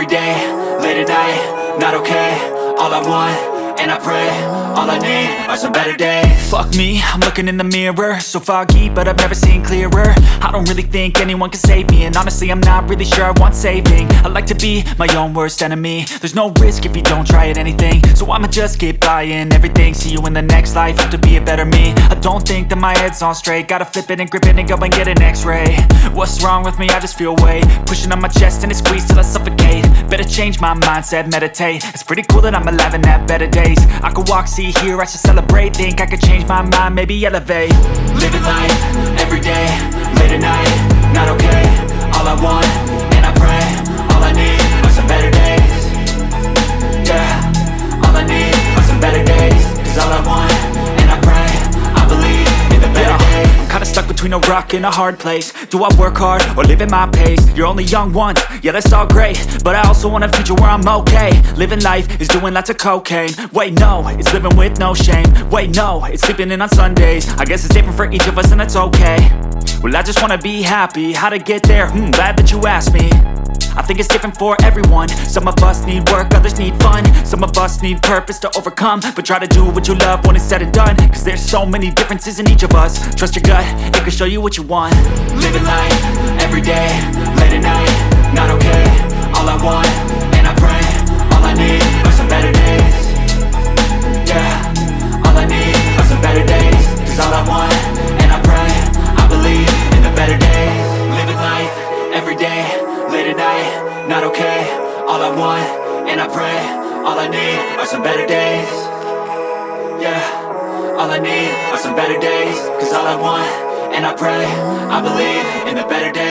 day, late at night, not okay. All I want, and I pray, all I need are some better days. Fuck me, I'm looking in the mirror, so foggy, but I've never seen clearer. I don't really think anyone can save me, and honestly I'm not really sure I want saving. I like to be my own worst enemy. There's no risk if you don't try at anything, so I'ma just keep buying everything. See you in the next life, have to be a better me. I don't think that my head's on straight, gotta flip it and grip it and go and get an x-ray. What's wrong with me? I just feel weight pushing on my chest and it squeezes till I suffocate. Better change my mindset, meditate. It's pretty cool that I'm alive and have better days. I could walk, see, hear, I should celebrate. Think I could change my mind, maybe elevate. Living life, every day, late at night, not okay. All I want, and I pray, all I need are some better days. Yeah, all I need are some better days. Cause all I want, and I pray, I believe in the better days. I'm kinda stuck between a rock and a hard place. Do I work hard or live at my pace? You're only young once, yeah that's all great, but I also want a future where I'm okay. Living life is doing lots of cocaine. Wait no, it's living with no shame. Wait no, it's sleeping in on Sundays. I guess it's different for each of us and that's okay. Well I just wanna be happy, how to get there? Glad that you asked me. I think it's different for everyone. Some of us need work, others need fun. Some of us need purpose to overcome. But try to do what you love when it's said and done. Cause there's so many differences in each of us. Trust your gut, it can show you what you want. Living life, every day, late at night, not okay. All I want, and I pray, all I need are some better days. Yeah, all I need are some better days. Cause all I want, and I pray, I believe in the better days. Living life, every day, late at night, not okay. All I want, and I pray, all I need are some better days. Yeah, all I need are some better days. Cause all I want, and I pray, I believe in the better days.